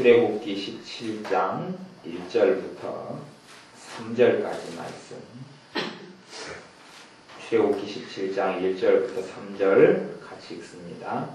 출애굽기 17장 1절부터 3절까지 말씀. 출애굽기 17장 1절부터 3절 같이 읽습니다.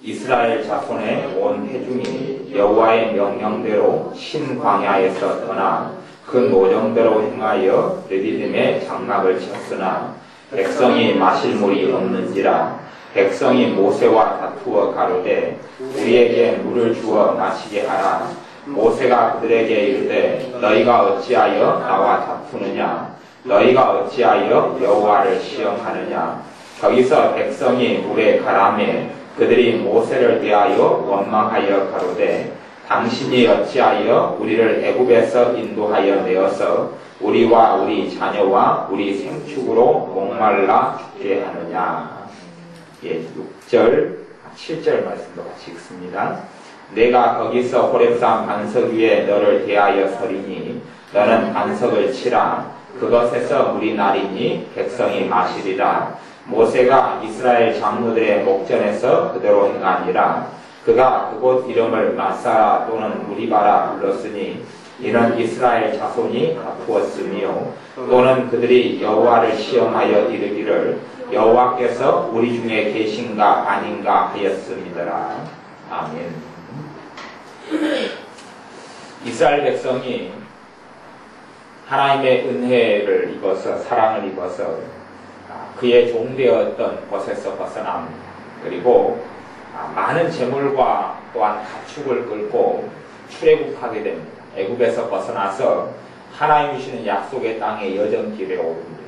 이스라엘 자손의 온 회중이 여호와의 명령대로 신광야에서 떠나 그 노정대로 행하여 르비딤에 장막을 쳤으나 백성이 마실 물이 없는지라. 백성이 모세와 다투어 가로되 우리에게 물을 주어 마시게 하라. 모세가 그들에게 이르되 너희가 어찌하여 나와 다투느냐. 너희가 어찌하여 여호와를 시험하느냐. 거기서 백성이 물에 가라매 그들이 모세를 대하여 원망하여 가로되 당신이 어찌하여 우리를 애굽에서 인도하여 내어서 우리와 우리 자녀와 우리 생축으로 목말라 죽게 하느냐. 6절, 7절 말씀도 같이 읽습니다. 내가 거기서 호렙산 반석 위에 너를 대하여 서리니 너는 반석을 치라. 그것에서 물이 나리니 백성이 마시리라. 모세가 이스라엘 장로들의 목전에서 그대로 행하니라. 그가 그곳 이름을 마사라 또는 무리바라 불렀으니 이는 이스라엘 자손이 다투었으며 또는 그들이 여호와를 시험하여 이르기를 여호와께서 우리 중에 계신가 아닌가 하였음이더라. 아멘. 이스라엘 백성이 하나님의 은혜를 입어서 사랑을 입어서 그의 종되었던 곳에서 벗어남, 그리고 많은 재물과 또한 가축을 끌고 출애굽하게 됩니다. 애굽에서 벗어나서 하나님 주시는 약속의 땅의 여정길에 오릅니다.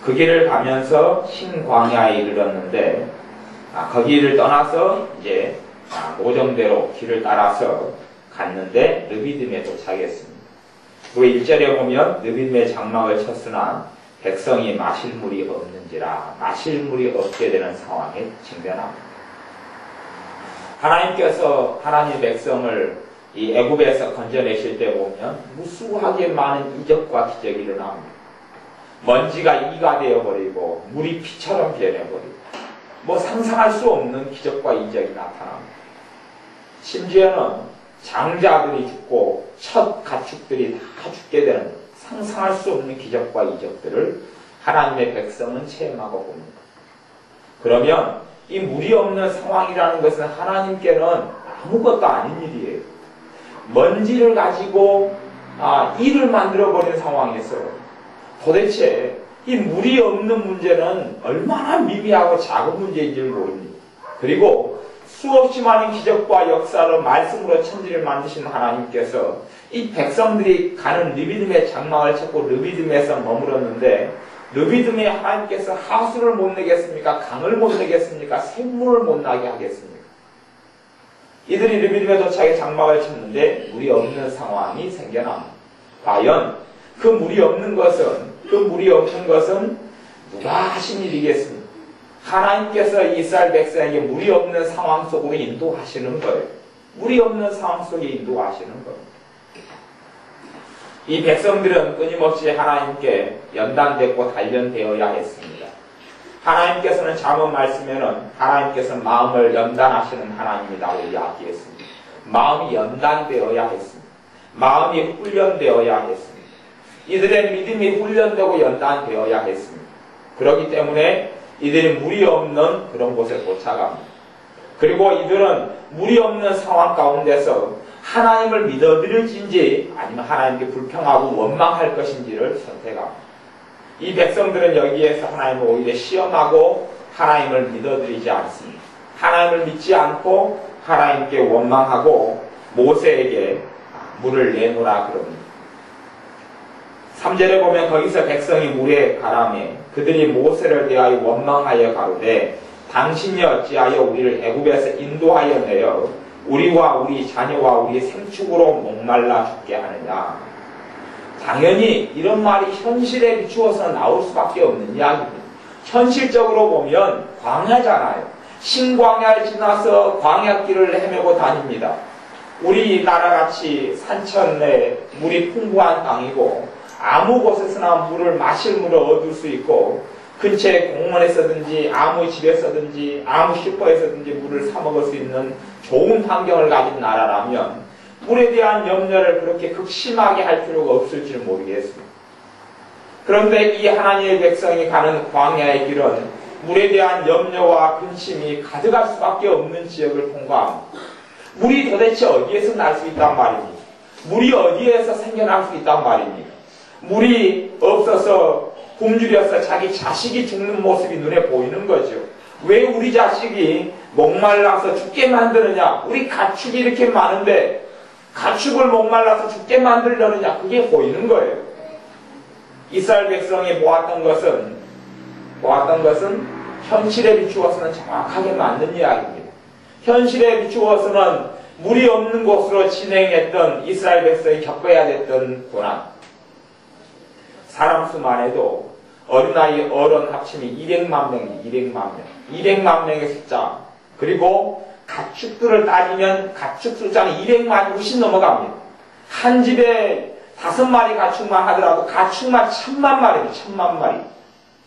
그 길을 가면서 신광야에 이르렀는데 거기를 떠나서 이제 노정대로 길을 따라서 갔는데 르비딤에 도착했습니다. 그리고 1절에 보면 르비딤에 장막을 쳤으나 백성이 마실 물이 없는지라. 마실 물이 없게 되는 상황에 직면합니다. 하나님께서 하나님의 백성을 이 애굽에서 건져내실 때 보면 무수하게 많은 이적과 기적이 일어납니다. 먼지가 이가 되어버리고 물이 피처럼 변해버리고 상상할 수 없는 기적과 이적이 나타납니다. 심지어는 장자들이 죽고 첫 가축들이 다 죽게 되는 상상할 수 없는 기적과 이적들을 하나님의 백성은 체험하고 봅니다. 그러면 이 물이 없는 상황이라는 것은 하나님께는 아무것도 아닌 일이에요. 먼지를 가지고 이를 만들어버린 상황에서 도대체 이 물이 없는 문제는 얼마나 미비하고 작은 문제인지를 모릅니다. 그리고 수없이 많은 기적과 역사로 말씀으로 천지를 만드신 하나님께서 이 백성들이 가는 르비딤에 장막을 쳤고 르비딤에서 머물었는데 르비딤에 하나님께서 하수를 못 내겠습니까? 강을 못 내겠습니까? 샘물을 못 나게 하겠습니까? 이들이 르비딤에 도착해 장막을 쳤는데 물이 없는 상황이 생겨납니다. 과연 그 물이 없는 것은 누가 하신 일이겠습니까? 하나님께서 이스라엘 백성에게 물이 없는 상황 속으로 인도하시는 거예요. 물이 없는 상황 속에 인도하시는 거예요. 이 백성들은 끊임없이 하나님께 연단됐고 단련되어야 했습니다. 하나님께서는 잠언 말씀에는 하나님께서는 마음을 연단하시는 하나님이라고 이야기했습니다. 마음이 연단되어야 했습니다. 마음이 훈련되어야 했습니다. 이들의 믿음이 훈련되고 연단되어야 했습니다. 그렇기 때문에 이들이 물이 없는 그런 곳에 도착합니다. 그리고 이들은 물이 없는 상황 가운데서 하나님을 믿어드릴진지 아니면 하나님께 불평하고 원망할 것인지를 선택합니다. 이 백성들은 여기에서 하나님을 오히려 시험하고 하나님을 믿어드리지 않습니다. 하나님을 믿지 않고 하나님께 원망하고 모세에게 물을 내놓으라 그럽니다. 3절에 보면 거기서 백성이 물에 가라매 그들이 모세를 대하여 원망하여 가로되 당신이 어찌하여 우리를 애굽에서 인도하여 내어 우리와 우리 자녀와 우리 생축으로 목말라 죽게 하느냐. 당연히 이런 말이 현실에 비추어서 나올 수밖에 없는 이야기입니다. 현실적으로 보면 광야잖아요. 신광야를 지나서 광야길을 헤매고 다닙니다. 우리나라같이 산천에 물이 풍부한 땅이고 아무 곳에서나 마실 물을 얻을 수 있고 근처에 공원에서든지 아무 집에서든지 아무 슈퍼에서든지 물을 사 먹을 수 있는 좋은 환경을 가진 나라라면 물에 대한 염려를 그렇게 극심하게 할 필요가 없을지는 모르겠습니다. 그런데 이 하나님의 백성이 가는 광야의 길은 물에 대한 염려와 근심이 가득할 수밖에 없는 지역을 통과합니다. 물이 도대체 어디에서 날 수 있단 말입니까? 물이 어디에서 생겨날 수 있단 말입니까? 물이 없어서 굶주려서 자기 자식이 죽는 모습이 눈에 보이는 거죠. 왜 우리 자식이 목말라서 죽게 만드느냐? 우리 가축이 이렇게 많은데 가축을 목말라서 죽게 만들려느냐? 그게 보이는 거예요. 이스라엘 백성이 보았던 것은 현실에 비추어서는 정확하게 맞는 이야기입니다. 현실에 비추어서는 물이 없는 곳으로 진행했던 이스라엘 백성이 겪어야 됐던 고난. 사람 수만 해도 어린아이 어른 합치면 200만 명이 200만 명. 200만 명의 숫자. 그리고 가축들을 따지면 가축 숫자는 200만이 훨씬 넘어갑니다. 한 집에 5마리 가축만 하더라도 가축만 1000만 마리입니다. 1000만 마리.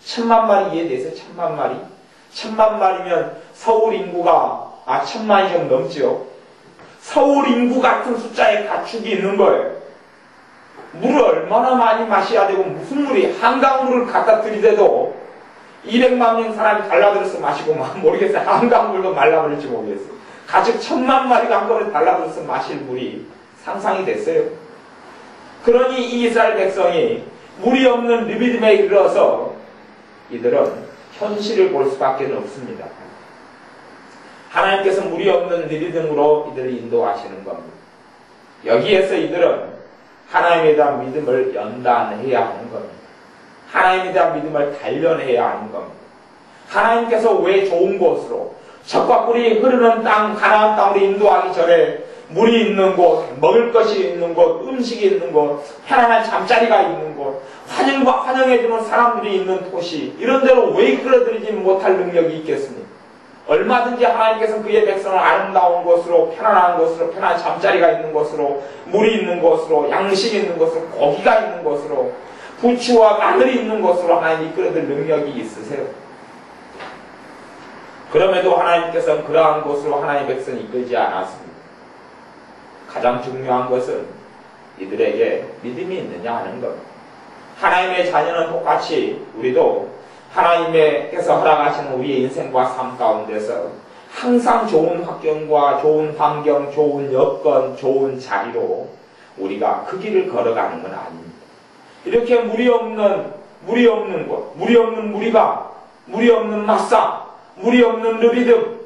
1000만 마리 이해돼서 1000만 마리? 1000만 마리면 서울 인구가 1000만이 좀 넘죠. 서울 인구 같은 숫자의 가축이 있는 거예요. 물을 얼마나 많이 마셔야 되고 무슨 물이 한강물을 갖다 들이대도 200만 명 사람이 달라들어서 마시고 모르겠어요. 한강물도 말라버릴지 모르겠어요. 가축 1000만 마리가 한꺼번에 달라들어서 마실 물이 상상이 됐어요. 그러니 이 이스라엘 백성이 물이 없는 르비딤에 이르러서 이들은 현실을 볼 수밖에 없습니다. 하나님께서 물이 없는 르비딤으로 이들을 인도하시는 겁니다. 여기에서 이들은 하나님에 대한 믿음을 연단해야 하는 겁니다. 하나님에 대한 믿음을 단련해야 하는 겁니다. 하나님께서 왜 좋은 곳으로 젖과 꿀이 흐르는 땅 가나안 땅으로 인도하기 전에 물이 있는 곳, 먹을 것이 있는 곳, 음식이 있는 곳, 편안한 잠자리가 있는 곳, 환영해주는 사람들이 있는 도시, 이런 데로 왜 이끌어들이지 못할 능력이 있겠습니까? 얼마든지 하나님께서는 그의 백성을 아름다운 곳으로, 편안한 곳으로, 편안한 잠자리가 있는 곳으로, 물이 있는 곳으로, 양식이 있는 곳으로, 고기가 있는 곳으로, 부추와 마늘이 있는 곳으로 하나님이 이끌어들 능력이 있으세요. 그럼에도 하나님께서는 그러한 곳으로 하나님의 백성을 이끌지 않았습니다. 가장 중요한 것은 이들에게 믿음이 있느냐 하는 것. 하나님의 자녀는 똑같이 우리도 하나님께서 허락하시는 우리의 인생과 삶 가운데서 항상 좋은 환경과 좋은 환경, 좋은 여건, 좋은 자리로 우리가 그 길을 걸어가는 건 아닙니다. 이렇게 물이 없는 곳, 물이 없는 무리가, 물이 없는 마사, 물이 없는 르비딤,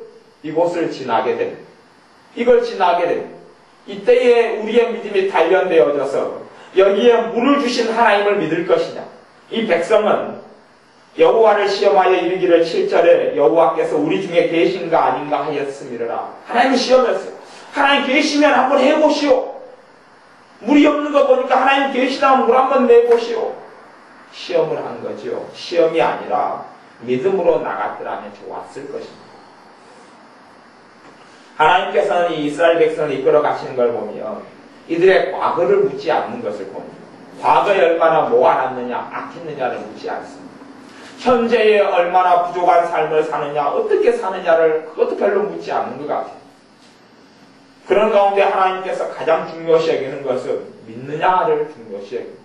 이곳을 지나게 됩니다. 이걸 지나게 됩니다. 이때에 우리의 믿음이 단련되어져서 여기에 물을 주신 하나님을 믿을 것이냐. 이 백성은 여호와를 시험하여 이르기를 7절에 여호와께서 우리 중에 계신가 아닌가 하였음이라. 하나님을 시험했어요. 하나님 계시면 한번 해보시오. 물이 없는 거 보니까 하나님 계시다면 물 한번 내보시오. 시험을 한 거죠. 시험이 아니라 믿음으로 나갔더라면 좋았을 것입니다. 하나님께서는 이 이스라엘 백성을 이끌어 가시는 걸 보면 이들의 과거를 묻지 않는 것을 봅니다. 과거에 얼마나 모아놨느냐, 아꼈느냐를 묻지 않습니다. 현재에 얼마나 부족한 삶을 사느냐, 어떻게 사느냐를 그것도 별로 묻지 않는 것 같아요. 그런 가운데 하나님께서 가장 중요시 여기는 것은 믿느냐를 중요시 여깁니다.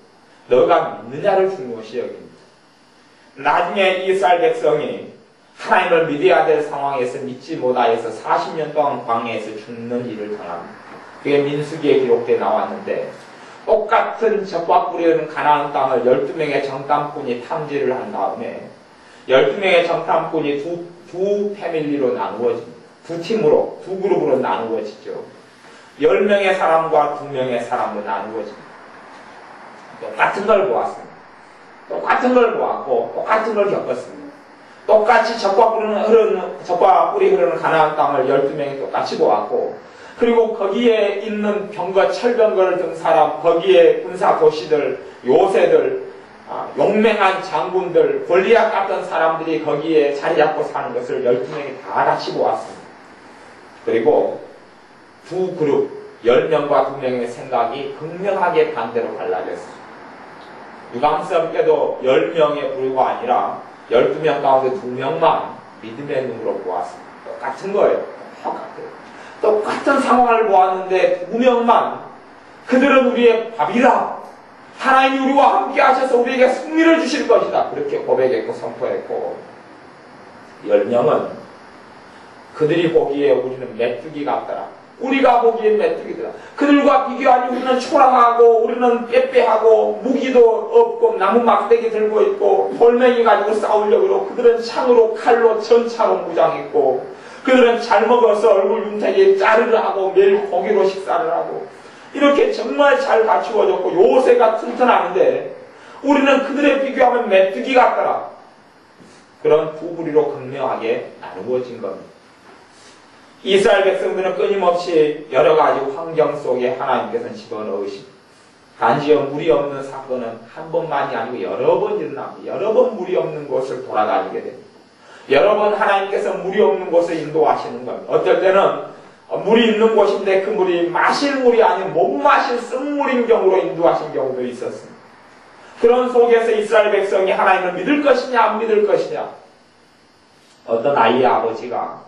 너가 믿느냐를 중요시 여깁니다. 나중에 이스라엘 백성이 하나님을 믿어야 될 상황에서 믿지 못하여서 40년 동안 광야에서 죽는 일을 당합니다. 그게 민수기에 기록되어 나왔는데 똑같은 젖과 꿀이 흐르는 가나안 땅을 12명의 정탐꾼이 탐지를 한 다음에 12명의 정탐꾼이 두 패밀리로 나누어집니다. 두 팀으로, 두 그룹으로 나누어지죠. 10명의 사람과 2명의 사람으로 나누어집니다. 똑같은 걸 보았습니다. 똑같은 걸 보았고 똑같은 걸 겪었습니다. 똑같이 젖과 꿀이 흐르는 가나안 땅을 12명이 똑같이 보았고, 그리고 거기에 있는 병거, 철병거를 든 사람, 거기에 군사 도시들, 요새들, 용맹한 장군들, 골리앗 같은 사람들이 거기에 자리 잡고 사는 것을 12명이 다 같이 보았습니다. 그리고 두 그룹, 10명과 2명의 생각이 극명하게 반대로 갈라졌습니다. 유감스럽게도 10명의 부류가 아니라 12명 가운데 2명만 믿음의 눈으로 보았습니다. 똑같은 거예요. 똑같아요. 똑같은 상황을 보았는데 2명만 그들은 우리의 밥이라, 하나님이 우리와 함께 하셔서 우리에게 승리를 주실 것이다, 그렇게 고백했고 선포했고, 10명은 그들이 보기에 우리는 메뚜기 같더라, 우리가 보기엔 메뚜기더라, 그들과 비교하니 우리는 초라하고 우리는 빼빼하고 무기도 없고 나무 막대기 들고 있고 돌멩이 가지고 싸우려고 그러고, 그들은 창으로 칼로 전차로 무장했고, 그들은 잘 먹어서 얼굴 윤택에 짜르르 하고 매일 고기로 식사를 하고, 이렇게 정말 잘 갖추어졌고 요새가 튼튼한데 우리는 그들에 비교하면 메뚜기 같더라. 그런 두 부리로 극명하게 나누어진 겁니다. 이스라엘 백성들은 끊임없이 여러 가지 환경 속에 하나님께서 집어넣으신, 단지 물이 없는 사건은 한 번만이 아니고 여러 번 일어납니다. 여러 번 물이 없는 곳을 돌아다니게 됩니다. 여러 번 하나님께서 물이 없는 곳을 인도하시는 겁니다. 어떨 때는 물이 있는 곳인데 그 물이 마실 물이 아닌 못 마실 쓴물인 경우로 인도하신 경우도 있었습니다. 그런 속에서 이스라엘 백성이 하나님을 믿을 것이냐 안 믿을 것이냐, 어떤 아이의 아버지가,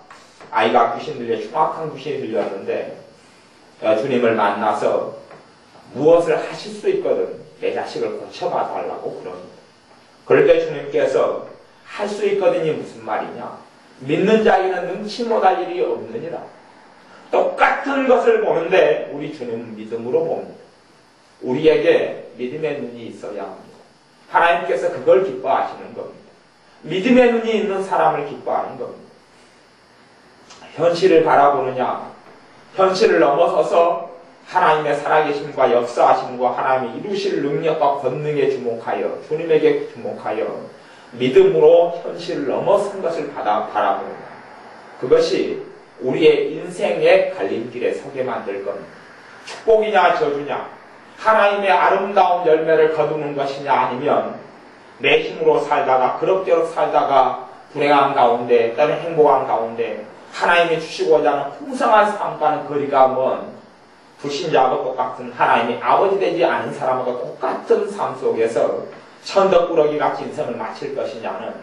아이가 귀신 들려, 흉악한 귀신이 들렸는데 주님을 만나서 무엇을 하실 수 있거든 내 자식을 고쳐봐 달라고 그럽니다. 그럴 때 주님께서 할 수 있거든이 무슨 말이냐, 믿는 자에게는 능치 못할 일이 없느니라. 똑같은 것을 보는데 우리 주님은 믿음으로 봅니다. 우리에게 믿음의 눈이 있어야 합니다. 하나님께서 그걸 기뻐하시는 겁니다. 믿음의 눈이 있는 사람을 기뻐하는 겁니다. 현실을 바라보느냐, 현실을 넘어서서 하나님의 살아계심과 역사하심과 하나님이 이루실 능력과 권능에 주목하여, 주님에게 주목하여 믿음으로 현실을 넘어선 것을 바라보는다. 그것이 우리의 인생의 갈림길에 서게 만들 겁니다. 축복이냐 저주냐, 하나님의 아름다운 열매를 거두는 것이냐, 아니면 내 힘으로 살다가 그럭저럭 살다가 불행한 가운데 또는 행복한 가운데 하나님이 주시고자 하는 풍성한 삶과는 거리가 먼 불신자하고 똑같은, 하나님이 아버지 되지 않은 사람하고 똑같은 삶 속에서 천덕꾸러기 같이 인생을 마칠 것이냐는,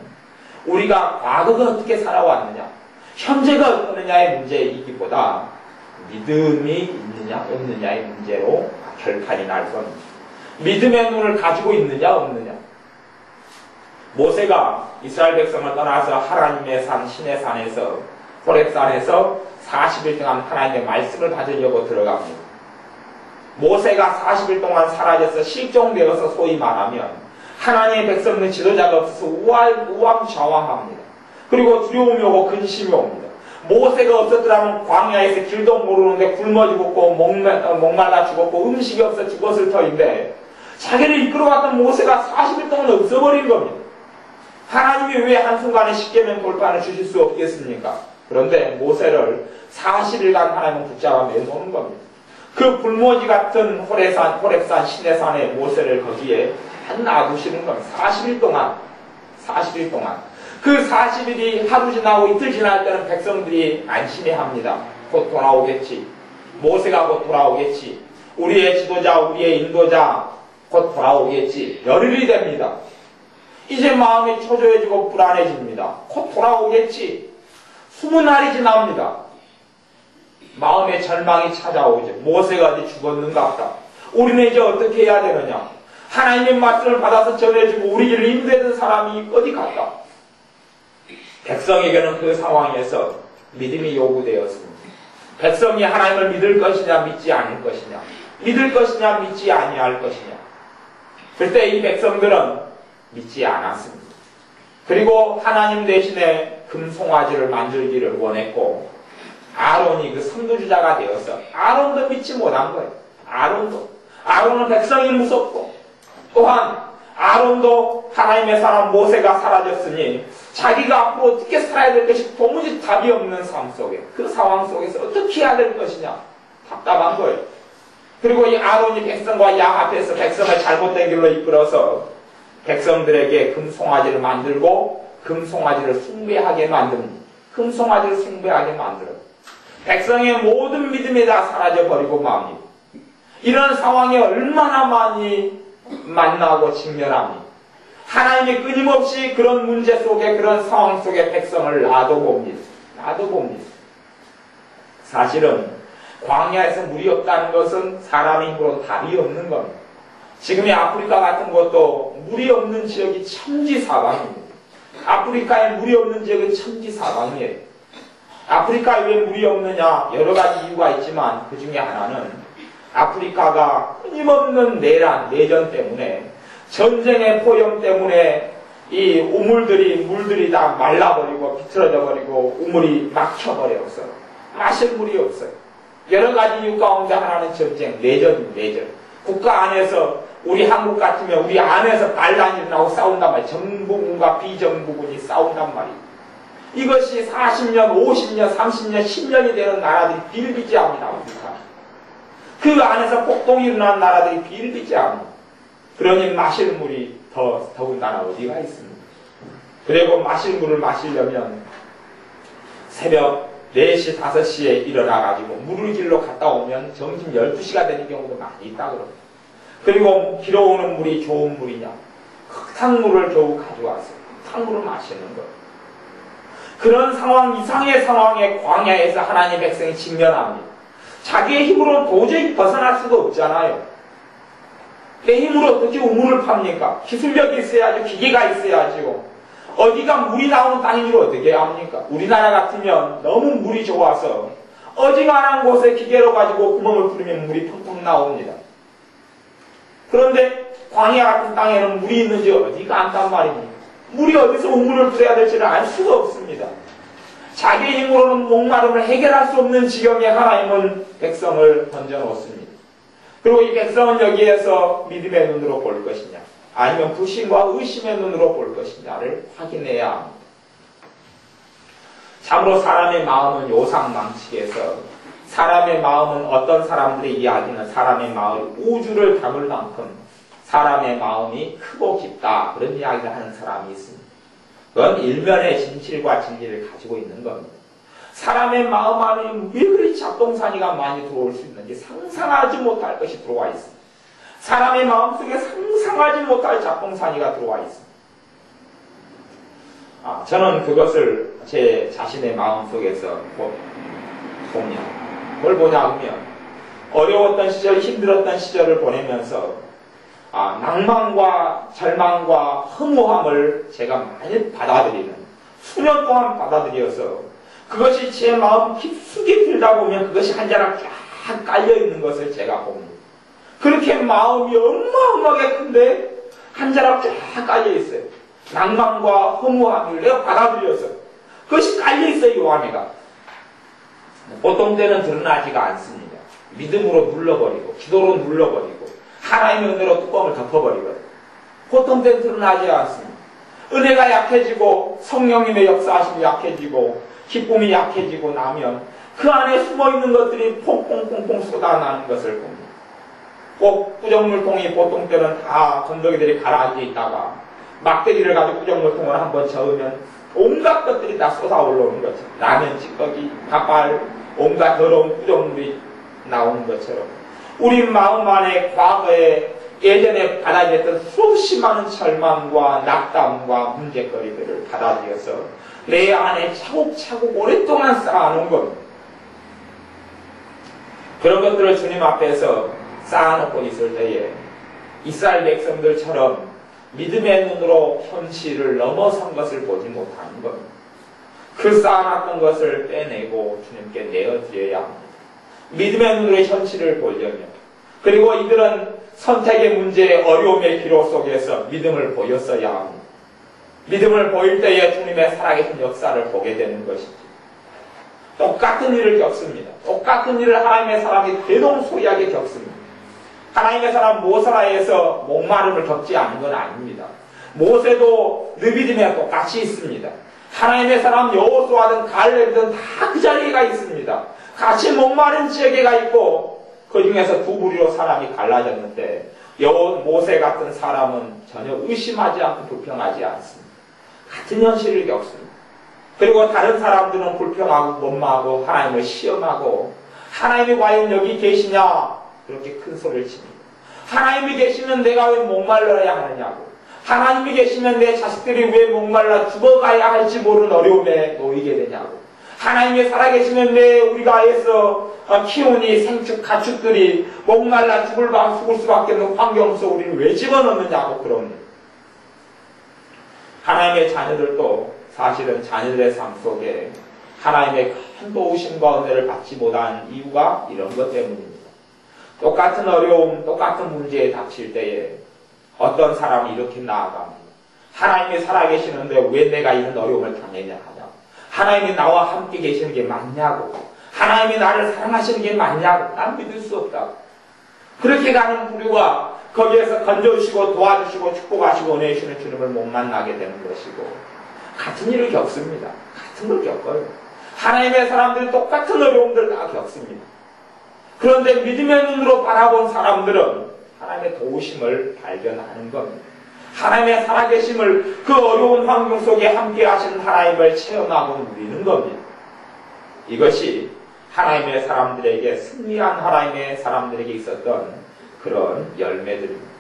우리가 과거가 어떻게 살아왔느냐, 현재가 어떠느냐의 문제이기보다 믿음이 있느냐 없느냐의 문제로 결판이 날 겁니다. 믿음의 눈을 가지고 있느냐 없느냐. 모세가 이스라엘 백성을 떠나서 하나님의 산 시내산에서, 호렙산에서 40일 동안 하나님의 말씀을 받으려고 들어갑니다. 모세가 40일 동안 사라져서 실종되어서 소위 말하면 하나님의 백성은 지도자가 없어서 우왕좌왕합니다. 그리고 두려움이 오고 근심이 옵니다. 모세가 없었더라면 광야에서 길도 모르는데 굶어 죽었고 목말라 죽었고 음식이 없어 죽었을 터인데, 자기를 이끌어갔던 모세가 40일 동안 없어버린 겁니다. 하나님이 왜 한순간에 십계명 돌판을 주실 수 없겠습니까? 그런데 모세를 40일간 하나님은 붙잡아 내놓는 겁니다. 그 불모지 같은 호렙산 시내산에 모세를 거기에 놔두시는 겁니다. 40일 동안. 그 40일이 하루 지나고 이틀 지날 때는 백성들이 안심해합니다. 곧 돌아오겠지. 모세가 곧 돌아오겠지. 우리의 지도자, 우리의 인도자 곧 돌아오겠지. 열흘이 됩니다. 이제 마음이 초조해지고 불안해집니다. 곧 돌아오겠지. 20날이 지납니다. 마음의 절망이 찾아오죠. 모세가 어디 죽었는가 보다. 우리는 이제 어떻게 해야 되느냐. 하나님의 말씀을 받아서 전해주고 우리 길을 인도했던 사람이 어디 갔다. 백성에게는 그 상황에서 믿음이 요구되었습니다. 백성이 하나님을 믿을 것이냐 믿지 않을 것이냐, 믿을 것이냐 믿지 아니할 것이냐. 그때 이 백성들은 믿지 않았습니다. 그리고 하나님 대신에 금송아지를 만들기를 원했고, 아론이 그 선두주자가 되어서 아론도 믿지 못한 거예요. 아론은 백성이 무섭고, 또한 아론도 하나님의 사람 모세가 사라졌으니 자기가 앞으로 어떻게 살아야 될 것이 도무지 답이 없는 삶 속에, 그 상황 속에서 어떻게 해야 될 것이냐 답답한 거예요. 그리고 이 아론이 백성과 양 앞에서 백성을 잘못된 길로 이끌어서 백성들에게 금송아지를 만들고 금송아지를 숭배하게 만듭니다. 금송아지를 숭배하게 만들어요. 백성의 모든 믿음이 다 사라져버리고 맙니다. 이런 상황에 얼마나 많이 만나고 직면합니다. 하나님이 끊임없이 그런 문제 속에, 그런 상황 속에 백성을 놔둬봅니다. 사실은 광야에서 물이 없다는 것은 사람의 힘으로 답이 없는 겁니다. 지금의 아프리카 같은 것도 물이 없는 지역이 천지사방입니다. 아프리카에 물이 없는 지역은 천지사방이에요. 아프리카에 왜 물이 없느냐? 여러 가지 이유가 있지만 그 중에 하나는 아프리카가 끊임없는 내전 때문에, 전쟁의 포염 때문에 이 물들이 다 말라버리고 비틀어져 버리고 우물이 막혀버렸어요. 마실 물이 없어요. 여러 가지 이유 가운데 하나는 전쟁, 내전. 국가 안에서 우리 한국 같으면 우리 안에서 반란이 일어나고 싸운단 말이에요. 정부군과 비정부군이 싸운단 말이에요. 이것이 40년, 50년, 30년, 10년이 되는 나라들이 비일비재합니다. 아프리카. 그 안에서 폭동이 일어난 나라들이 비일비재합니다. 그러니 마실 물이 더군다나 어디가 있습니까? 그리고 마실 물을 마시려면 새벽 4시, 5시에 일어나가지고 물을 길러 갔다 오면 점심 12시가 되는 경우도 많이 있다 그럽니다. 그리고 길어오는 물이 좋은 물이냐? 흙탕물을 겨우 가져왔어요. 흙탕물을 마시는 거예요. 그런 상황, 이상의 상황에 광야에서 하나님의 백성이 직면합니다. 자기의 힘으로는 도저히 벗어날 수가 없잖아요. 내 힘으로 어떻게 우물을 팝니까? 기술력이 있어야죠. 기계가 있어야죠. 어디가 물이 나오는 땅인 줄 어떻게 합니까? 우리나라 같으면 너무 물이 좋아서 어지간한 곳에 기계로 가지고 구멍을 뚫으면 물이 펑펑 나옵니다. 그런데 광야 같은 땅에는 물이 있는지 어디가 안단 말입니까? 물이 어디서 우물을 뚫어야 될지를 알 수가 없습니다. 자기 힘으로는 목마름을 해결할 수 없는 지경에 하나님은 백성을 던져놓습니다. 그리고 이 백성은 여기에서 믿음의 눈으로 볼 것이냐, 아니면 불신과 의심의 눈으로 볼 것이냐를 확인해야 합니다. 참으로 사람의 마음은 요상망측해서, 사람의 마음은 어떤 사람들의 이야기는 사람의 마음 우주를 담을 만큼 사람의 마음이 크고 깊다, 그런 이야기를 하는 사람이 있습니다. 그건 일면의 진실과 진리를 가지고 있는 겁니다. 사람의 마음 안에 왜 그리 잡동사니가 많이 들어올 수 있는지 상상하지 못할 것이 들어와 있습니다. 사람의 마음속에 상상하지 못할 잡동사니가 들어와 있습니다. 저는 그것을 제 자신의 마음속에서 봅니다. 뭘 보냐 하면, 어려웠던 시절, 힘들었던 시절을 보내면서 낭만과 절망과 허무함을 제가 많이 받아들이는, 수년 동안 받아들여서 그것이 제 마음 깊숙이 들다 보면 그것이 한 자락 쫙 깔려있는 것을 제가 봅니다. 그렇게 마음이 어마어마하게 큰데 한 자락 쫙 깔려있어요. 낭만과 허무함을 내가 받아들여서 그것이 깔려있어요. 이 안에가 보통 때는 드러나지가 않습니다. 믿음으로 눌러버리고 기도로 눌러버리고 하나님의 은혜로 뚜껑을 덮어버리거든요. 보통 때는 드러나지 않습니다. 은혜가 약해지고 성령님의 역사하심이 약해지고 기쁨이 약해지고 나면 그 안에 숨어있는 것들이 퐁퐁퐁퐁 쏟아나는 것을 봅니다. 꼭 구정물통이 보통 때는 다 건더기들이 가라앉아 있다가 막대기를 가지고 구정물통을 한번 저으면 온갖 것들이 다 쏟아 올라오는 거죠. 라면 찌꺼기, 밥알, 온갖 더러운 구정물이 나오는 것처럼 우리 마음 안에 과거에 예전에 받아들였던 수없이 많은 절망과 낙담과 문제거리들을 받아들여서 내 안에 차곡차곡 오랫동안 쌓아놓은 겁니다. 그런 것들을 주님 앞에서 쌓아놓고 있을 때에 이스라엘 백성들처럼 믿음의 눈으로 현실을 넘어선 것을 보지 못하는 겁니다. 그 쌓아놨던 것을 빼내고 주님께 내어드려야 합니다. 믿음의 눈으로 현실을 보려면, 그리고 이들은 선택의 문제의 어려움의 기로 속에서 믿음을 보였어야 합니다. 믿음을 보일 때에 주님의 살아계신 역사를 보게 되는 것이지. 똑같은 일을 겪습니다. 똑같은 일을 하나님의 사람이 대동소이하게 겪습니다. 하나님의 사람 모세라에서 목마름을 겪지 않은 건 아닙니다. 모세도 느비딤에 똑같이 있습니다. 하나님의 사람 여호수아든 갈렙이든 다 그 자리에가 있습니다. 같이 목마른 지역에가 있고 그 중에서 두 부류로 사람이 갈라졌는데 모세 같은 사람은 전혀 의심하지 않고 불평하지 않습니다. 같은 현실을 겪습니다. 그리고 다른 사람들은 불평하고 원망하고 하나님을 시험하고 하나님이 과연 여기 계시냐 그렇게 큰 소리를 칩니다. 하나님이 계시면 내가 왜 목말라야 하느냐고, 하나님이 계시면 내 자식들이 왜 목말라 죽어가야 할지 모르는 어려움에 놓이게 되냐고, 하나님이 살아계시는데 우리가 애써 키우니 생축 가축들이 목말라 죽을 수밖에 없는 환경 속 우리는 왜 집어넣느냐고 그럽니다. 하나님의 자녀들도 사실은 자녀들의 삶 속에 하나님의 큰 도우심과 은혜를 받지 못한 이유가 이런 것 때문입니다. 똑같은 어려움, 똑같은 문제에 닥칠 때에 어떤 사람이 이렇게 나아갑니다. 하나님이 살아계시는데 왜 내가 이런 어려움을 당해야 하냐? 하나님이 나와 함께 계시는 게 맞냐고. 하나님이 나를 사랑하시는 게 맞냐고. 난 믿을 수 없다고. 그렇게 가는 부류가 거기에서 건져주시고 도와주시고 축복하시고 은혜 주시는 주님을 못 만나게 되는 것이고 같은 일을 겪습니다. 같은 걸 겪어요. 하나님의 사람들이 똑같은 어려움들을 다 겪습니다. 그런데 믿음의 눈으로 바라본 사람들은 하나님의 도우심을 발견하는 겁니다. 하나님의 살아계심을 그 어려운 환경 속에 함께 하시는 하나님을 체험하고 누리는 겁니다. 이것이 하나님의 사람들에게 승리한 하나님의 사람들에게 있었던 그런 열매들입니다.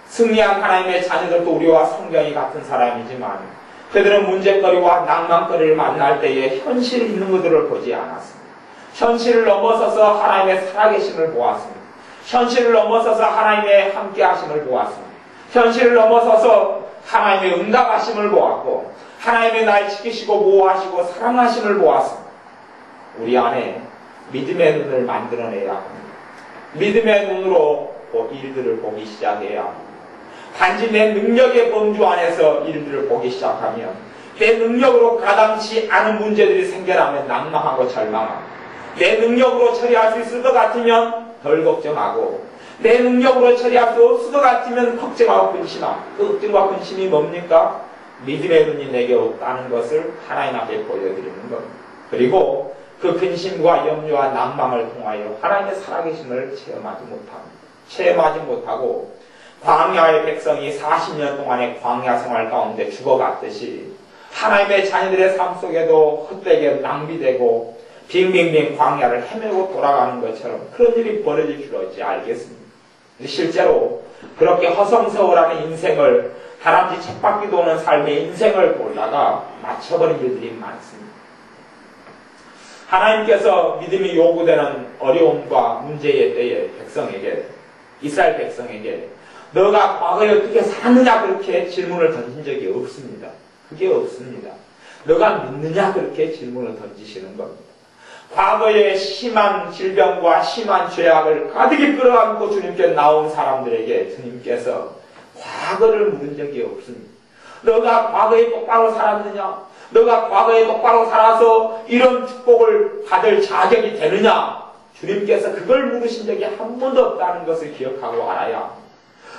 승리한 하나님의 자녀들도 우리와 성경이 같은 사람이지만 그들은 문제거리와 낭만거리를 만날 때에 현실이 있는 것들을 보지 않았습니다. 현실을 넘어서서 하나님의 살아계심을 보았습니다. 현실을 넘어서서 하나님의 함께하심을 보았습니다. 현실을 넘어서서 하나님의 응답하심을 보았고 하나님의 날 지키시고 보호하시고 사랑하심을 보았습니다. 우리 안에 믿음의 눈을 만들어내야 합니다. 믿음의 눈으로 일들을 보기 시작해야 합니다. 단지 내 능력의 범주 안에서 일들을 보기 시작하면 내 능력으로 가당치 않은 문제들이 생겨나면 낭망하고 절망하고 내 능력으로 처리할 수 있을 것 같으면 덜 걱정하고 내 능력으로 처리할 수 없을 것 같으면 걱정하고 근심하고 그 걱정과 근심이 뭡니까? 믿음의 눈이 내게 없다는 것을 하나님 앞에 보여드리는 겁니다. 그리고 그 근심과 염려와 낭망을 통하여 하나님의 살아계심을 체험하지 못하고 광야의 백성이 40년 동안의 광야 생활 가운데 죽어갔듯이 하나님의 자녀들의 삶 속에도 헛되게 낭비되고 빙빙빙 광야를 헤매고 돌아가는 것처럼 그런 일이 벌어질 줄 어찌 알겠습니다. 실제로 그렇게 허송세월하는 인생을 다람쥐 쳇바퀴 도는 삶의 인생을 돌다가 맞춰버린 일들이 많습니다. 하나님께서 믿음이 요구되는 어려움과 문제의 때에 백성에게 이스라엘 백성에게 너가 과거에 어떻게 살았느냐 그렇게 질문을 던진 적이 없습니다. 그게 없습니다. 너가 믿느냐 그렇게 질문을 던지시는 겁니다. 과거에 심한 질병과 심한 죄악을 가득히 끌어안고 주님께 나온 사람들에게 주님께서 과거를 물은 적이 없습니다. 너가 과거에 똑바로 살았느냐? 너가 과거에 똑바로 살아서 이런 축복을 받을 자격이 되느냐? 주님께서 그걸 물으신 적이 한 번도 없다는 것을 기억하고 알아야 합니다.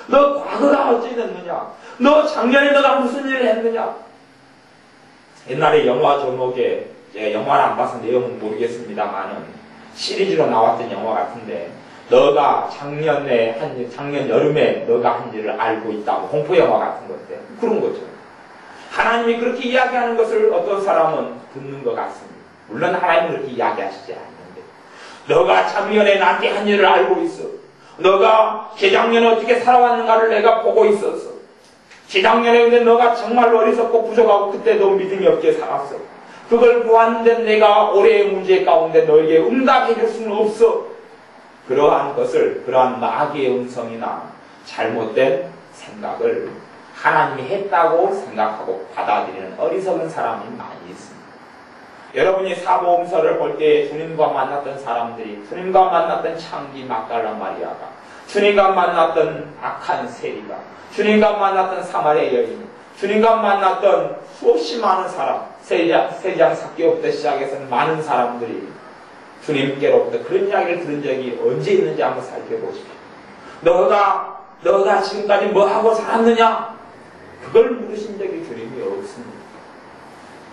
너 과거가 어찌 됐느냐? 너 작년에 너가 무슨 일을 했느냐? 옛날에 영화 제목에 제가 영화를 안 봐서 내용은 모르겠습니다만은 시리즈로 나왔던 영화 같은데 너가 작년 여름에 너가 한 일을 알고 있다. 공포 영화 같은 건데 그런 거죠. 하나님이 그렇게 이야기하는 것을 어떤 사람은 듣는 것 같습니다. 물론 하나님은 그렇게 이야기하시지 않는데 너가 작년에 나한테 한 일을 알고 있어. 너가 재작년에 어떻게 살아왔는가를 내가 보고 있었어. 재작년에 근데 너가 정말 어리석고 부족하고 그때도 믿음이 없게 살았어. 그걸 보았는데 내가 올해의 문제 가운데 너에게 응답해 줄 수는 없어. 그러한 것을 그러한 마귀의 음성이나 잘못된 생각을 하나님이 했다고 생각하고 받아들이는 어리석은 사람이 많이 있습니다. 여러분이 사복음서를 볼 때 주님과 만났던 사람들이 주님과 만났던 창기 막달라 마리아가 주님과 만났던 악한 세리가 주님과 만났던 사마리아 여인 주님과 만났던 수없이 많은 사람 세장 삭개부터 시작해서 많은 사람들이 주님께로부터 그런 이야기를 들은 적이 언제 있는지 한번 살펴보십시오. 너가 지금까지 뭐하고 살았느냐? 그걸 물으신 적이 주님이 없습니다.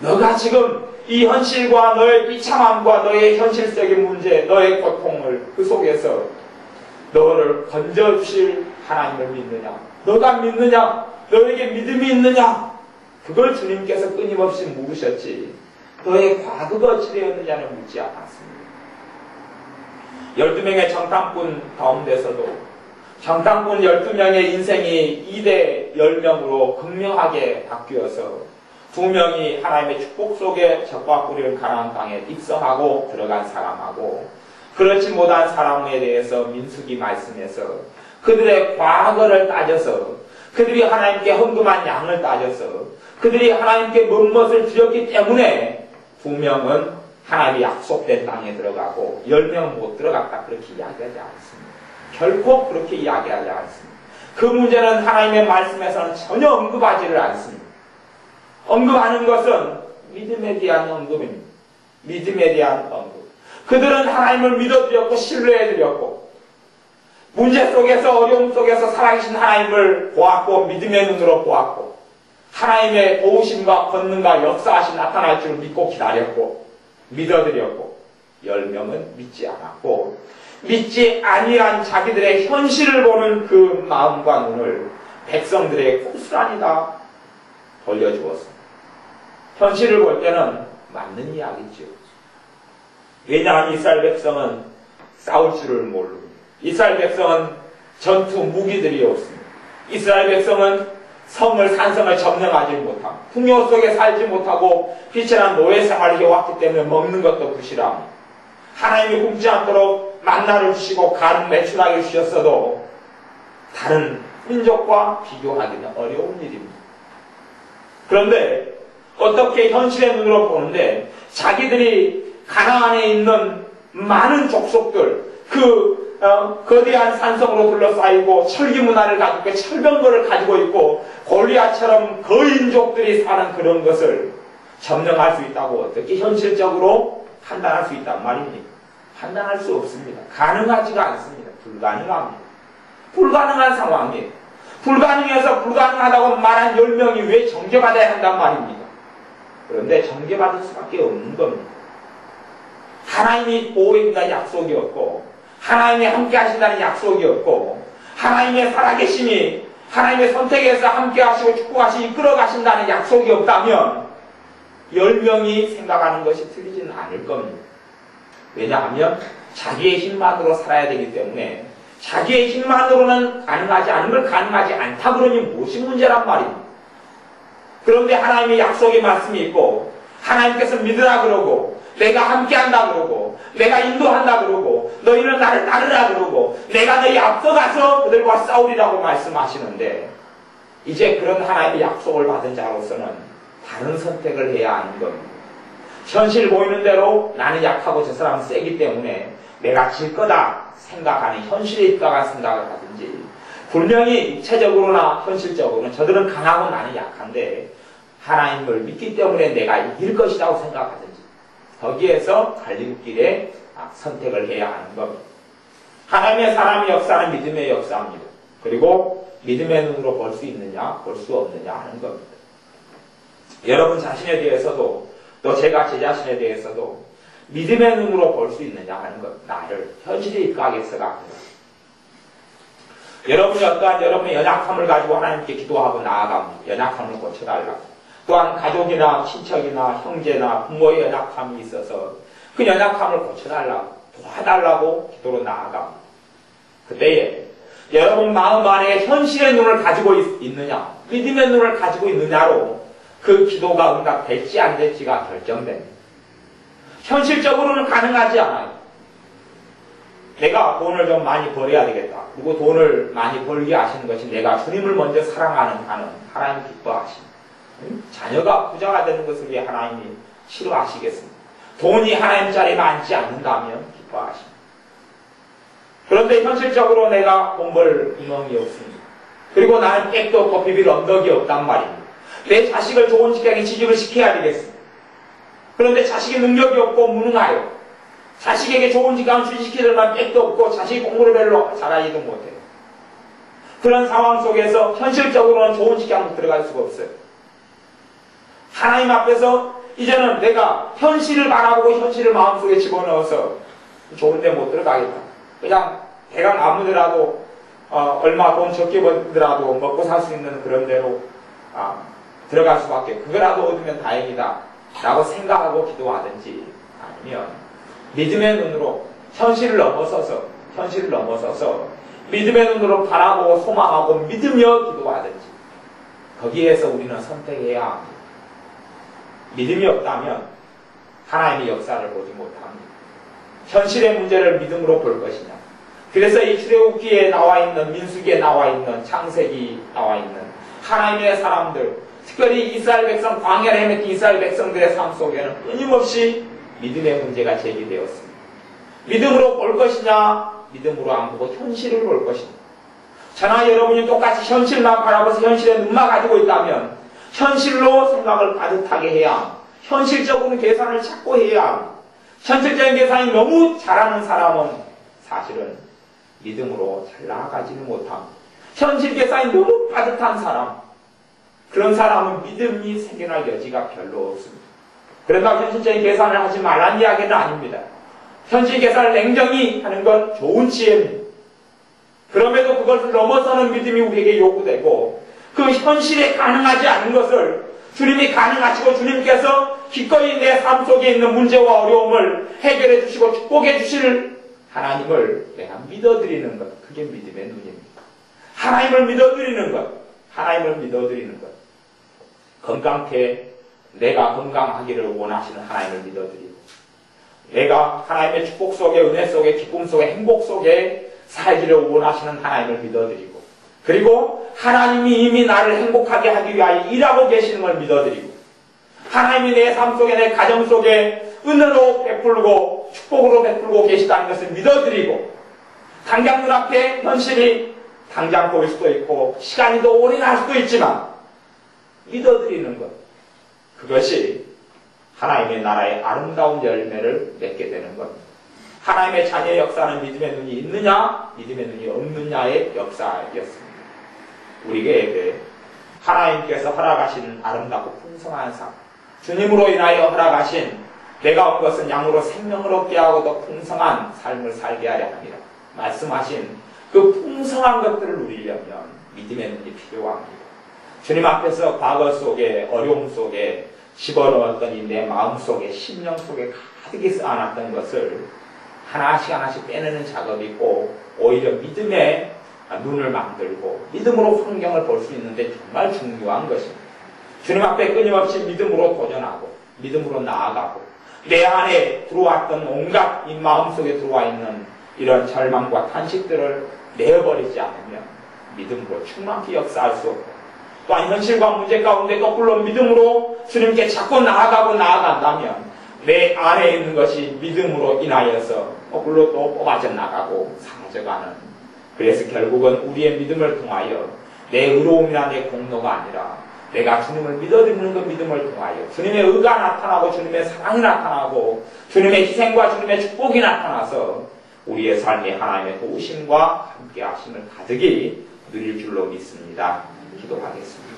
너가 지금 이 현실과 너의 비참함과 너의 현실적인 문제, 너의 고통을 그 속에서 너를 건져주실 하나님을 믿느냐? 너가 믿느냐? 너에게 믿음이 있느냐? 그걸 주님께서 끊임없이 물으셨지 너의 과거가 어찌 되었느냐는 묻지 않았습니다. 12명의 정탐꾼 가운데서도 정탐꾼 12명의 인생이 2대 10명으로 극명하게 바뀌어서 두 명이 하나님의 축복 속에 적과 꿀을 가나안 땅에 입성하고 들어간 사람하고 그렇지 못한 사람에 대해서 민수기 말씀에서 그들의 과거를 따져서 그들이 하나님께 헌금한 양을 따져서 그들이 하나님께 무엇을 드렸기 때문에 두 명은 하나님의 약속된 땅에 들어가고 10명은 못 들어갔다 그렇게 이야기하지 않습니다. 결코 그렇게 이야기하지 않습니다. 그 문제는 하나님의 말씀에서는 전혀 언급하지를 않습니다. 언급하는 것은 믿음에 대한 언급입니다. 믿음에 대한 언급. 그들은 하나님을 믿어드렸고 신뢰해드렸고 문제 속에서 어려움 속에서 살아계신 하나님을 보았고 믿음의 눈으로 보았고 하나님의 도우심과 권능과 역사하심 나타날 줄 믿고 기다렸고 믿어드렸고 10명은 믿지 않았고 믿지 아니한 자기들의 현실을 보는 그 마음과 눈을 백성들에게 고스란히 다 돌려주었습니다. 현실을 볼 때는 맞는 이야기죠. 왜냐하면 이스라엘 백성은 싸울 줄을 모릅니다. 이스라엘 백성은 전투 무기들이 없습니다. 이스라엘 백성은 산성을 점령하지 못합니다. 풍요 속에 살지 못하고 피천한 노예 생활을 해왔기 때문에 먹는 것도 부실합니다. 하나님이 굶지 않도록 만나를 주시고 가는 매출하게 주셨어도 다른 민족과 비교하기는 어려운 일입니다. 그런데 어떻게 현실의 눈으로 보는데 자기들이 가나안에 있는 많은 족속들 거대한 산성으로 둘러싸이고 철기 문화를 가지고 철병거를 가지고 있고 골리앗처럼 거인족들이 사는 그런 것을 점령할 수 있다고 어떻게 현실적으로 판단할 수 있단 말입니까? 판단할 수 없습니다. 가능하지가 않습니다. 불가능합니다. 불가능한 상황이에요. 불가능해서 불가능하다고 말한 10명이 왜 정죄받아야 한단 말입니까? 그런데 정죄받을 수밖에 없는 겁니다. 하나님이 보호해준다는 약속이 없고 하나님이 함께 하신다는 약속이 없고 하나님의 살아계심이 하나님의 선택에서 함께 하시고 축복하시고 이끌어 가신다는 약속이 없다면 10명이 생각하는 것이 틀리지는 않을 겁니다. 왜냐하면 자기의 힘만으로 살아야 되기 때문에 자기의 힘만으로는 가능하지 않은 걸 가능하지 않다 그러니 무엇이 문제란 말입니다. 그런데 하나님의 약속의 말씀이 있고 하나님께서 믿으라 그러고 내가 함께한다 그러고 내가 인도한다 그러고 너희는 나를 따르라 그러고 내가 너희 앞서가서 그들과 싸우리라고 말씀하시는데 이제 그런 하나님의 약속을 받은 자로서는 다른 선택을 해야 하는 겁니다. 현실 보이는 대로 나는 약하고 저 사람은 세기 때문에 내가 질 거다 생각하는 현실에 입각한 생각을 하든지 분명히 육체적으로나 현실적으로는 저들은 강하고 나는 약한데 하나님을 믿기 때문에 내가 이길 것이라고 생각하든지 거기에서 갈림길에 선택을 해야 하는 겁니다. 하나님의 사람의 역사는 믿음의 역사입니다. 그리고 믿음의 눈으로 볼 수 있느냐 볼 수 없느냐 하는 겁니다. 여러분 자신에 대해서도 또 제가 제 자신에 대해서도 믿음의 눈으로 볼 수 있느냐 하는 것 나를 현실에 입각해서가 아니라 여러분이 어떠한 여러분의 연약함을 가지고 하나님께 기도하고 나아갑니다. 연약함을 고쳐달라고. 또한 가족이나 친척이나 형제나 부모의 연약함이 있어서 그 연약함을 고쳐달라고 도와달라고 기도로 나아갑니다. 그때에 여러분 마음 안에 현실의 눈을 가지고 있느냐 믿음의 눈을 가지고 있느냐로 그 기도가 응답될지 안 될지가 결정됩니다. 현실적으로는 가능하지 않아요. 내가 돈을 좀 많이 벌어야 되겠다. 그리고 돈을 많이 벌게 하시는 것이 내가 주님을 먼저 사랑하는 하나님 기뻐하십니다. 자녀가 부자가 되는 것을 위해 하나님이 싫어하시겠습니다. 돈이 하나님 자리에 앉지 않는다면 기뻐하십니다. 그런데 현실적으로 내가 돈 벌 구멍이 없습니다. 그리고 나는 백도 없고 비빌 언덕이 없단 말입니다. 내 자식을 좋은 직장에 취직을 시켜야 되겠습니다. 그런데 자식이 능력이 없고 무능하여 자식에게 좋은 직장을 취직시키려면 백도 없고 자식이 공부를 별로 잘하지도 못해요. 그런 상황 속에서 현실적으로는 좋은 직장으로 들어갈 수가 없어요. 하나님 앞에서 이제는 내가 현실을 바라보고 현실을 마음속에 집어넣어서 좋은 데 못 들어가겠다. 그냥 대강 아무데라도 얼마 돈 적게 벌더라도 먹고 살 수 있는 그런 데로 들어갈 수밖에 그거라도 얻으면 다행이다 라고 생각하고 기도하든지 아니면 믿음의 눈으로 현실을 넘어서서 믿음의 눈으로 바라보고 소망하고 믿으며 기도하든지 거기에서 우리는 선택해야 합니다. 믿음이 없다면 하나님의 역사를 보지 못합니다. 현실의 문제를 믿음으로 볼 것이냐. 그래서 이 출애굽기에 나와 있는, 민수기에 나와 있는, 창세기 나와 있는 하나님의 사람들, 특별히 이스라엘 백성, 광야를 헤맸던 이스라엘 백성들의 삶 속에는 끊임없이 믿음의 문제가 제기되었습니다. 믿음으로 볼 것이냐, 믿음으로 안 보고 현실을 볼 것이냐. 저나 여러분이 똑같이 현실만 바라보면서 현실에 눈만 가지고 있다면 현실로 생각을 빠듯하게 해야 합니다. 현실적으로 계산을 찾고 해야 합니다. 현실적인 계산이 너무 잘하는 사람은 사실은 믿음으로 잘 나아가지는 못합니다. 현실 계산이 너무 빠듯한 사람, 그런 사람은 믿음이 생겨날 여지가 별로 없습니다. 그런다고 현실적인 계산을 하지 말라는 이야기는 아닙니다. 현실 계산을 냉정히 하는 건 좋은 지혜입니다. 그럼에도 그것을 넘어서는 믿음이 우리에게 요구되고 그 현실에 가능하지 않은 것을 주님이 가능하시고 주님께서 기꺼이 내 삶 속에 있는 문제와 어려움을 해결해 주시고 축복해 주실 하나님을 내가 믿어드리는 것, 그게 믿음의 눈입니다. 하나님을 믿어드리는 것, 하나님을 믿어드리는 것. 건강케 내가 건강하기를 원하시는 하나님을 믿어드리고 내가 하나님의 축복 속에, 은혜 속에, 기쁨 속에, 행복 속에 살기를 원하시는 하나님을 믿어드리고 그리고 하나님이 이미 나를 행복하게 하기 위하여 일하고 계시는 걸 믿어드리고 하나님이 내 삶 속에, 내 가정 속에 은혜로 베풀고 축복으로 베풀고 계시다는 것을 믿어드리고 당장 눈앞에 현실이 당장 보일 수도 있고 시간이 더 오래 날 수도 있지만 믿어드리는 것, 그것이 하나님의 나라의 아름다운 열매를 맺게 되는 겁니다. 하나님의 자녀의 역사는 믿음의 눈이 있느냐, 믿음의 눈이 없느냐의 역사였습니다. 우리에게 하나님께서 허락하신 아름답고 풍성한 삶, 주님으로 인하여 허락하신 내가 온 것은 양으로 생명을 얻게 하고 더 풍성한 삶을 살게 하려 합니다. 말씀하신 그 풍성한 것들을 누리려면 믿음의 눈이 필요합니다. 주님 앞에서 과거 속에, 어려움 속에 집어넣었던 이 내 마음 속에, 심령 속에 가득히 쌓아놨던 것을 하나씩 하나씩 빼내는 작업이 있고 오히려 믿음의 눈을 만들고 믿음으로 환경을 볼 수 있는데 정말 중요한 것입니다. 주님 앞에 끊임없이 믿음으로 도전하고 믿음으로 나아가고 내 안에 들어왔던 온갖 이 마음속에 들어와 있는 이런 절망과 탄식들을 내어버리지 않으면 믿음으로 충만히 역사할 수 없고 또한 현실과 문제 가운데 거꾸로 믿음으로 주님께 자꾸 나아가고 나아간다면 내 안에 있는 것이 믿음으로 인하여서 거꾸로 또 뽑아져 나가고 사라져가는, 그래서 결국은 우리의 믿음을 통하여 내 의로움이나 내 공로가 아니라 내가 주님을 믿어드리는 그 믿음을 통하여 주님의 의가 나타나고 주님의 사랑이 나타나고 주님의 희생과 주님의 축복이 나타나서 우리의 삶이 하나님의 도우심과 함께 하심을 가득히 누릴 줄로 믿습니다. 기도하겠습니다.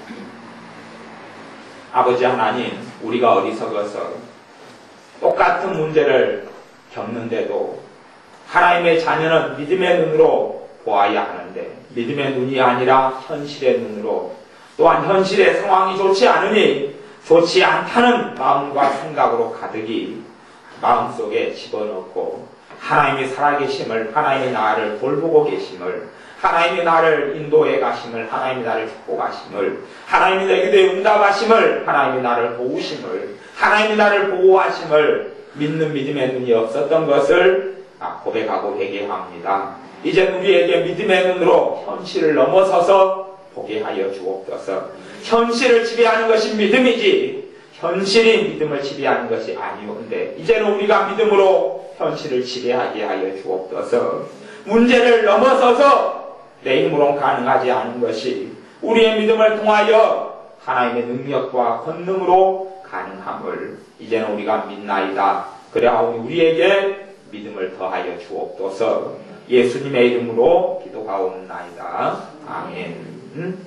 아버지 하나님, 우리가 어리석어서 똑같은 문제를 겪는데도 하나님의 자녀는 믿음의 눈으로 보아야 하는데 믿음의 눈이 아니라 현실의 눈으로, 또한 현실의 상황이 좋지 않으니 좋지 않다는 마음과 생각으로 가득히 마음속에 집어넣고 하나님이 살아계심을, 하나님이 나를 돌보고 계심을, 하나님이 나를 인도해 가심을, 하나님이 나를 축복하심을, 하나님이 내게 대해 응답하심을, 하나님이 나를 도우심을, 하나님이 나를 보호하심을 믿는 믿음의 눈이 없었던 것을 고백하고 회개합니다. 이제 우리에게 믿음의 눈으로 현실을 넘어서서 보게 하여 주옵소서. 현실을 지배하는 것이 믿음이지 현실이 믿음을 지배하는 것이 아니온데 이제는 우리가 믿음으로 현실을 지배하게 하여 주옵소서. 문제를 넘어서서 내 힘으로는 가능하지 않은 것이 우리의 믿음을 통하여 하나님의 능력과 권능으로 가능함을 이제는 우리가 믿나이다. 그래하오니 우리에게 믿음을 더하여 주옵소서. 예수님의 이름으로 기도하옵나이다. 아멘.